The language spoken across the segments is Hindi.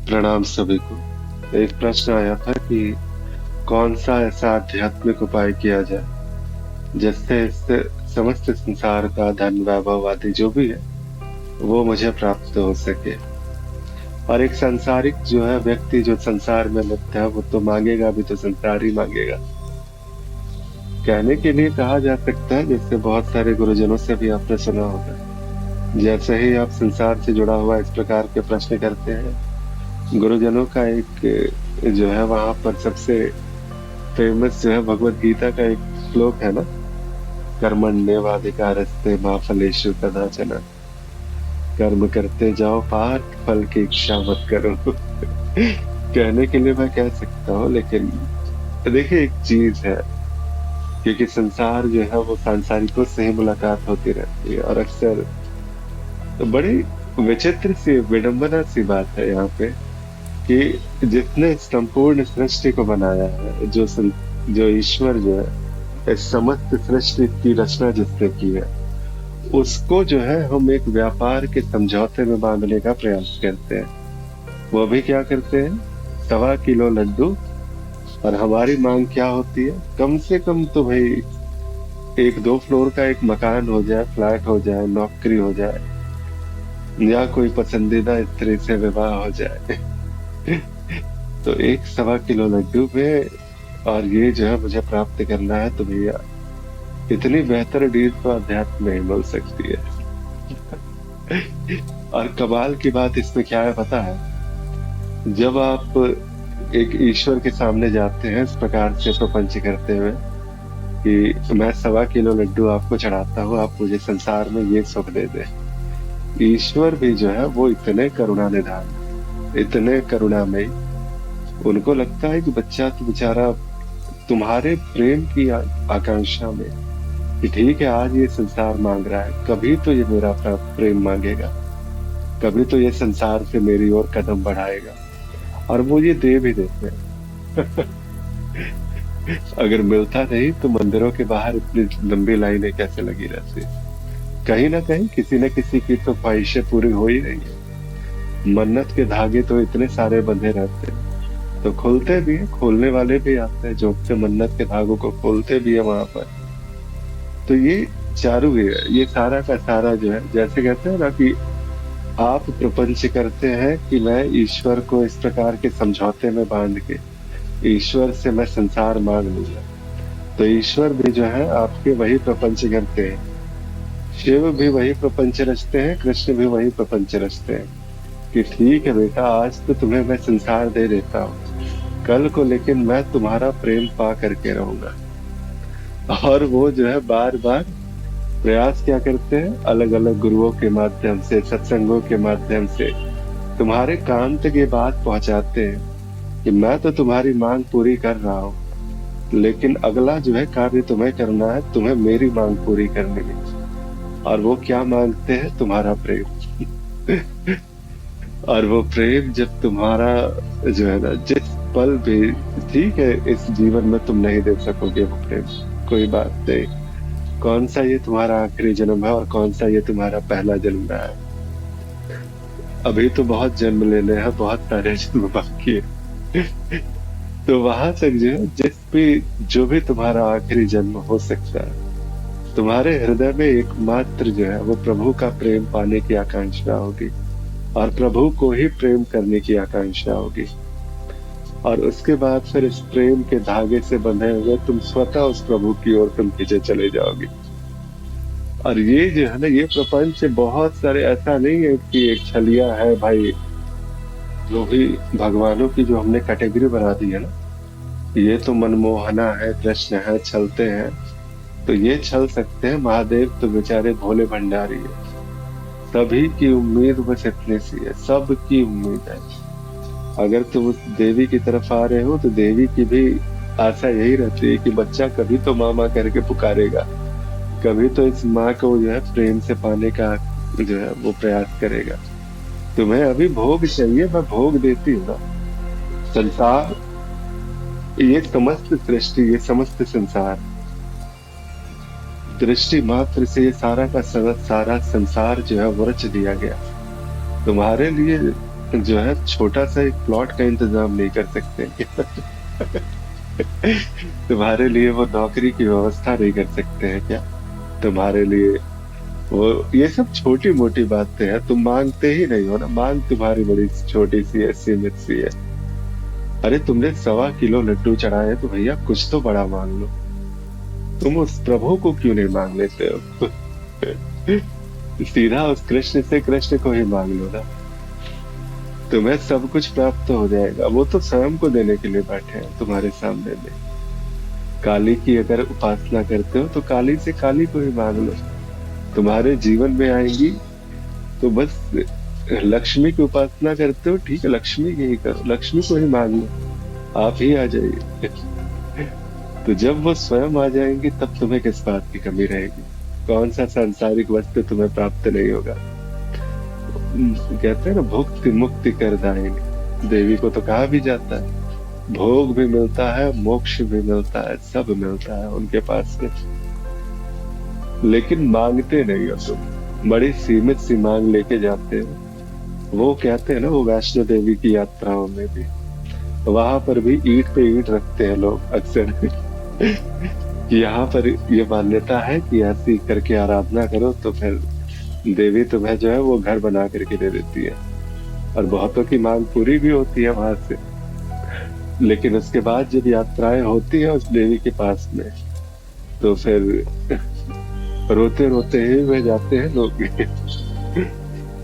प्रणाम सभी को। एक प्रश्न आया था कि कौन सा ऐसा आध्यात्मिक उपाय किया जाए जिससे इससे समस्त संसार का धन वैभव आदि जो भी है वो मुझे प्राप्त हो सके। और एक सांसारिक जो है व्यक्ति जो संसार में लिप्त है वो तो मांगेगा भी, तो संसार ही मांगेगा। कहने के लिए कहा जा सकता है, जैसे बहुत सारे गुरुजनों से भी आपने सुना होगा, जैसे ही आप संसार से जुड़ा हुआ इस प्रकार के प्रश्न करते हैं, गुरुजनों का एक जो है वहां पर सबसे फेमस जो है भगवत गीता का एक श्लोक है ना, कर्मण्येवाधिकारस्ते मा फलेषु कदाचन, कर्म करते जाओ पार्थ फल की इच्छा मत करो। कहने के लिए मैं कह सकता हूँ, लेकिन देखिए एक चीज है, क्योंकि संसार जो है वो सांसारिकों से ही मुलाकात होती रहती है, और अक्सर बड़ी विचित्र सी विडंबना सी बात है यहाँ पे कि जिसने संपूर्ण सृष्टि को बनाया है, जो ईश्वर जो है इस समस्त सृष्टि की रचना जिसने की है, उसको जो है हम एक व्यापार के समझौते में बांधने का प्रयास करते हैं। वो भी क्या करते हैं, 1.25 किलो लड्डू, और हमारी मांग क्या होती है, कम से कम तो भाई 1-2 फ्लोर का एक मकान हो जाए, फ्लैट हो जाए, नौकरी हो जाए, या कोई पसंदीदा स्त्री से विवाह हो जाए। तो एक 1.25 किलो लड्डू पे, और ये जो है मुझे प्राप्त करना है, तो भैया इतनी बेहतर डील तो अध्यात्म में ही मिल सकती है। और कमाल की बात इसमें क्या है पता है, जब आप एक ईश्वर के सामने जाते हैं इस प्रकार से प्रपंच करते हुए कि मैं 1.25 किलो लड्डू आपको चढ़ाता हूँ, आप मुझे संसार में ये सुख दे दे, ईश्वर भी जो है वो इतने करुणा निधान, इतने करुणामयी, उनको लगता है कि बच्चा तो बेचारा तुम्हारे प्रेम की आकांक्षा में, कि ठीक है आज ये संसार मांग रहा है, कभी तो ये मेरा प्रेम मांगेगा, कभी तो ये संसार से मेरी ओर कदम बढ़ाएगा, और वो ये दे भी देते हैं। अगर मिलता नहीं तो मंदिरों के बाहर इतनी लंबी लाइनें कैसे लगी रहती, कहीं ना कहीं किसी न किसी की तो ख्वाहिशें पूरी हो ही रही है। मन्नत के धागे तो इतने सारे बंधे रहते हैं, तो खोलते भी है, खोलने वाले भी आते हैं जो अपने मन्नत के धागों को खोलते भी है वहां पर। तो ये चारू है, ये सारा का सारा जो है, जैसे कहते हैं ना कि आप प्रपंच करते हैं कि मैं ईश्वर को इस प्रकार के समझौते में बांध के ईश्वर से मैं संसार मांग लूंगा, तो ईश्वर भी जो है आपके वही प्रपंच करते हैं, शिव भी वही प्रपंच रचते हैं, कृष्ण भी वही प्रपंच रचते हैं कि ठीक है बेटा आज तो तुम्हें मैं संसार दे देता हूँ, कल को लेकिन मैं तुम्हारा प्रेम पा करके रहूंगा। और वो जो है बार बार प्रयास क्या करते हैं, अलग अलग गुरुओं के माध्यम से, सत्संगों के माध्यम से तुम्हारे कान तक ये बात पहुंचाते हैं कि मैं तो तुम्हारी मांग पूरी कर रहा हूँ, लेकिन अगला जो है कार्य तुम्हें करना है, तुम्हें मेरी मांग पूरी करनी है। और वो क्या मांगते हैं, तुम्हारा प्रेम। और वो प्रेम जब तुम्हारा जो है ना, जिस पल भी, ठीक है इस जीवन में तुम नहीं दे सकोगे वो प्रेम, कोई बात नहीं, कौन सा ये तुम्हारा आखिरी जन्म है और कौन सा ये तुम्हारा पहला जन्म रहा है, अभी तो बहुत जन्म लेने हैं, बहुत सारे जन्म बाकी है। तो वहां तक जो है, जिस भी जो भी तुम्हारा आखिरी जन्म हो सकता है, तुम्हारे हृदय में एकमात्र जो है वो प्रभु का प्रेम पाने की आकांक्षा होगी, और प्रभु को ही प्रेम करने की आकांक्षा होगी, और उसके बाद फिर इस प्रेम के धागे से बंधे हुए तुम स्वतः उस प्रभु की ओर तुम खींचे चले जाओगे। और ये जो है ना, ये प्रपंच बहुत सारे, ऐसा नहीं है कि एक छलिया है भाई, जो भी भगवानों की जो हमने कैटेगरी बना दी है ना, ये तो मनमोहना है, कृष्ण है, छलते हैं, तो ये छल सकते हैं, महादेव तो बेचारे भोले भंडारी है, सभी की उम्मीद बस इतनी सी है, सबकी उम्मीद है, अगर तुम उस देवी की तरफ आ रहे हो तो देवी की भी आशा यही रहती है कि बच्चा कभी तो माँ माँ करके पुकारेगा, कभी तो इस माँ को जो है प्रेम से पाने का जो है वो प्रयास करेगा। तुम्हें अभी भोग चाहिए, मैं भोग देती हूँ ना। संसार, ये समस्त सृष्टि, ये समस्त संसार, दृष्टि मात्र से ये सारा का सारा संसार जो है वो रच दिया गया तुम्हारे लिए। जो है छोटा सा एक प्लॉट का इंतजाम नहीं कर सकते क्या? तुम्हारे लिए वो नौकरी की व्यवस्था नहीं कर सकते हैं क्या? तुम्हारे लिए वो ये सब छोटी मोटी बातें हैं, तुम मांगते ही नहीं हो ना। मांग तुम्हारी बड़ी छोटी सी है, सीमित सी है। अरे तुमने 1.25 किलो लड्डू चढ़ाए तो भैया कुछ तो बड़ा मांग लो। तुम उस प्रभु को क्यों नहीं मांग लेते हो? सीधा उस कृष्ण से कृष्ण को ही मांग लो ना। तुम्हें सब कुछ प्राप्त हो जाएगा, वो तो स्वयं को देने के लिए बैठे हैं तुम्हारे सामने में। काली की अगर उपासना करते हो तो काली से काली को ही मांग लो। तुम्हारे जीवन में आएंगी तो बस। लक्ष्मी की उपासना करते हो, ठीक है, लक्ष्मी की ही करो, लक्ष्मी को ही मांग लो, आप ही आ जाइए। तो जब वो स्वयं आ जाएंगी तब तुम्हें किस बात की कमी रहेगी? कौन सा सांसारिक वस्तु तुम्हें प्राप्त नहीं होगा? कहते हैं ना, भुक्ति मुक्ति कर दायिनी देवी को तो कहा भी जाता है। भोग भी मिलता है, मोक्ष भी मिलता है, सब मिलता है उनके पास में। लेकिन मांगते नहीं हो तुम, बड़ी सीमित सी मांग लेके जाते हो। वो कहते हैं ना, वो वैष्णो देवी की यात्राओं में भी, वहां पर भी ईंट पे ईंट रखते हैं लोग अक्सर। कि यहाँ पर ये मान्यता है कि ऐसी करके आराधना करो तो फिर देवी तुम्हें जो है वो घर बना करके दे देती है। और बहुतों की मांग पूरी भी होती है वहां से। लेकिन उसके बाद जब यात्राएं होती है उस देवी के पास में, तो फिर रोते रोते ही वे जाते हैं लोग।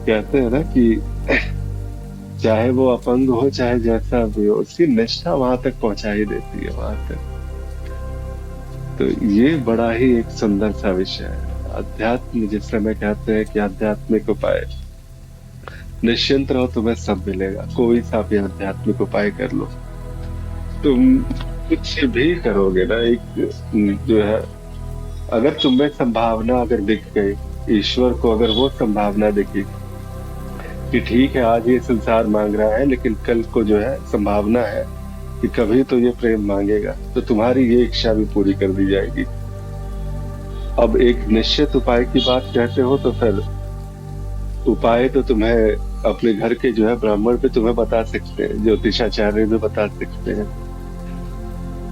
कहते हैं ना कि चाहे वो अपंग हो चाहे जैसा भी हो, उसकी निष्ठा वहां तक पहुंचा ही देती है, वहां तक। तो ये बड़ा ही एक सुंदर सा विषय है अध्यात्म, जिस समय कहते हैं कि आध्यात्मिक उपाय। निश्चिंत रहो, तुम्हें सब मिलेगा। कोई सा भी आध्यात्मिक उपाय कर लो, तुम कुछ भी करोगे ना, एक जो है, अगर तुम्हें संभावना अगर दिख गई, ईश्वर को अगर वो संभावना दिखी कि ठीक है आज ये संसार मांग रहा है लेकिन कल को जो है संभावना है कि कभी तो ये प्रेम मांगेगा, तो तुम्हारी ये इच्छा भी पूरी कर दी जाएगी। अब एक निश्चित उपाय की बात कहते हो तो फिर उपाय तो तुम्हें अपने घर के जो है ब्राह्मण पे तुम्हें बता सकते हैं, ज्योतिषाचार्य भी बता सकते हैं।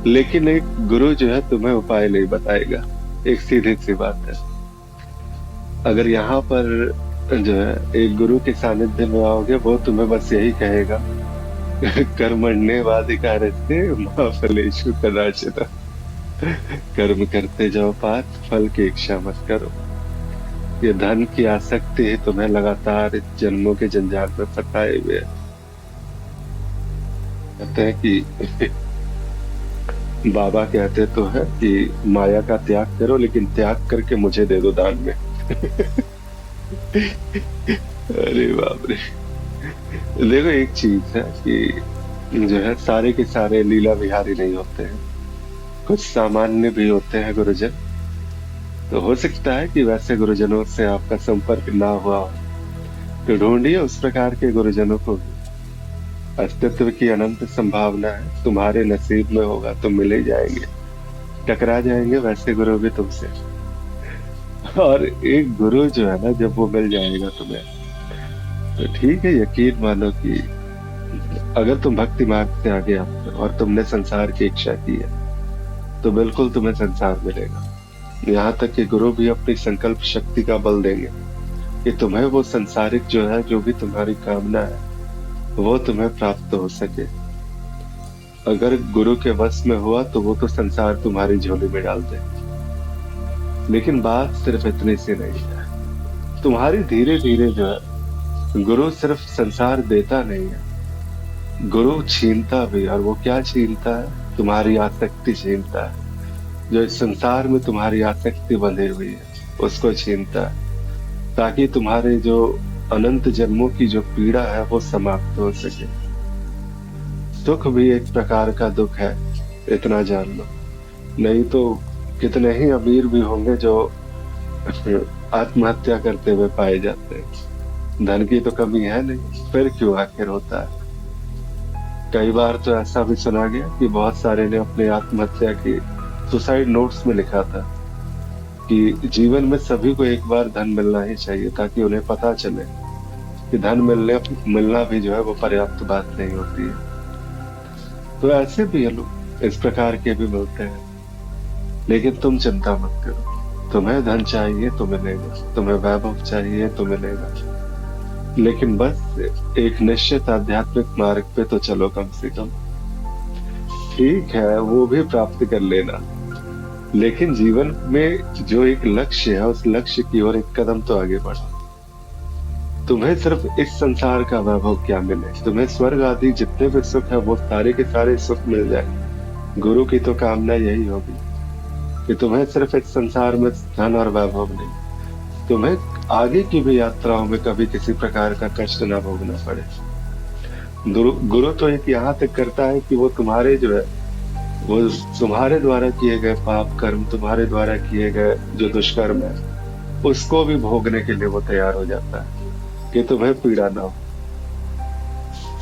लेकिन एक गुरु जो है तुम्हें उपाय नहीं बताएगा। एक सीधी सी बात है। अगर यहाँ पर जो है एक गुरु के सानिध्य में आओगे, वो तुम्हें बस यही कहेगा, कर्मण्येवाधिकारस्ते मा फलेषु कदाचन। कर्म करते जाओ पार्थ, फल की इच्छा मत करो। ये धन की आसक्ति है तुम्हें लगातार इस जन्मों के जंजाल में फंसाए हुए है। कहते हैं कि बाबा कहते तो है कि माया का त्याग करो, लेकिन त्याग करके मुझे दे दो दान में। अरे बाप रे। देखो एक चीज है कि जो है सारे के सारे लीला विहारी नहीं होते हैं, कुछ सामान्य भी होते हैं गुरुजन। तो हो सकता है कि वैसे गुरुजनों से आपका संपर्क ना हुआ हो, तो ढूंढिए उस प्रकार के गुरुजनों को भी। अस्तित्व की अनंत संभावना है, तुम्हारे नसीब में होगा तो मिल ही जाएंगे, टकरा जाएंगे वैसे गुरु भी तुमसे। और एक गुरु जो है ना, जब वो मिल जाएगा तुम्हें, तो ठीक है, यकीन मानो कि अगर तुम भक्ति मार्ग से आगे आते हो और तुमने संसार की इच्छा की है, तो बिल्कुल तुम्हें संसार मिलेगा। यहाँ तक कि गुरु भी अपनी संकल्प शक्ति का बल देंगे कि तुम्हें वो संसारिक जो है, जो भी तुम्हारी कामना है, वो तुम्हें प्राप्त हो सके। अगर गुरु के वश में हुआ तो वो तो संसार तुम्हारी झोली में डाल दे। लेकिन बात सिर्फ इतनी सी नहीं है, तुम्हारी धीरे धीरे जो है, गुरु सिर्फ संसार देता नहीं है, गुरु छीनता भी। और वो क्या छीनता है? तुम्हारी आसक्ति छीनता है। जो इस संसार में तुम्हारी आसक्ति बंधी हुई है, उसको छीनता है, ताकि तुम्हारे जो अनंत जन्मों की जो पीड़ा है वो समाप्त हो सके। सुख भी एक प्रकार का दुख है, इतना जान लो। नहीं तो कितने ही अमीर भी होंगे जो आत्महत्या करते हुए पाए जाते हैं। धन की तो कमी है नहीं, फिर क्यों आखिर होता है? कई बार तो ऐसा भी सुना गया कि बहुत सारे ने अपने आत्महत्या की सुसाइड नोट्स में लिखा था कि जीवन में सभी को एक बार धन मिलना ही चाहिए, ताकि उन्हें पता चले कि धन मिलने मिलना भी जो है वो पर्याप्त बात नहीं होती है। तो ऐसे भी है लोग, इस प्रकार के भी मिलते हैं। लेकिन तुम चिंता मत करो, तुम्हें धन चाहिए तो मिलेगा, तुम्हें वैभव चाहिए तो मिलेगा, लेकिन बस एक निश्चित आध्यात्मिक मार्ग पे तो चलो कम से कम। ठीक है, वो भी प्राप्त कर लेना, लेकिन जीवन में जो एक लक्ष्य है उस लक्ष्य की ओर एक कदम तो आगे बढ़ो। तुम्हें सिर्फ इस संसार का वैभव क्या मिले, तुम्हें स्वर्ग आदि जितने भी सुख है वो सारे के सारे सुख मिल जाए। गुरु की तो कामना यही होगी कि तुम्हें सिर्फ इस संसार में धन और वैभव नहीं, तुम्हें आगे की भी यात्राओं में कभी किसी प्रकार का कष्ट ना भोगना पड़े। गुरु तो एक यहाँ तक करता है कि वो तुम्हारे जो है वो तुम्हारे द्वारा किए गए पाप कर्म, तुम्हारे द्वारा किए गए जो दुष्कर्म है, उसको भी भोगने के लिए वो तैयार हो जाता है कि तुम्हें पीड़ा ना हो।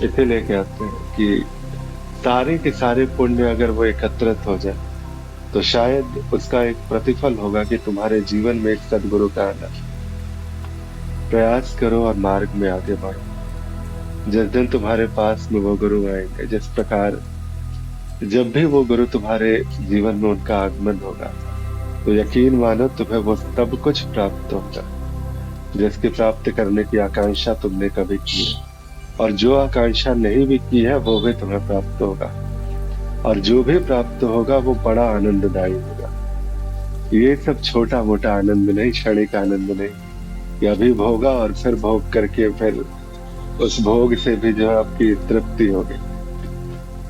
इसीलिए कहते हैं कि सारे के सारे पुण्य अगर वो एकत्रित हो जाए तो शायद उसका एक प्रतिफल होगा कि तुम्हारे जीवन में एक सदगुरु का आना। प्रयास करो और मार्ग में आगे बढ़ो। जिस दिन तुम्हारे पास में वो गुरु आएंगे, जिस प्रकार जब भी वो गुरु तुम्हारे जीवन में उनका आगमन होगा, तो यकीन मानो तुम्हें वो सब कुछ प्राप्त होगा जिसकी प्राप्त करने की आकांक्षा तुमने कभी की है। और जो आकांक्षा नहीं भी की है वो भी तुम्हें प्राप्त होगा, और जो भी प्राप्त होगा वो बड़ा आनंददायी होगा। ये सब छोटा मोटा आनंद नहीं, क्षणिक आनंद नहीं, ये अभी भोगा और फिर भोग करके फिर उस भोग से भी जो है आपकी तृप्ति होगी।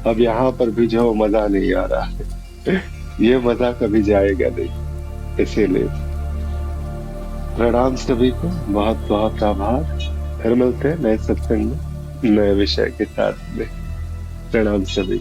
अब यहाँ पर भी जो मजा नहीं आ रहा है, ये मजा कभी जाएगा नहीं। इसीलिए प्रणाम सभी को, बहुत बहुत आभार। फिर मिलते हैं नए सत्संग में, नए विषय के साथ में। प्रणाम सभी।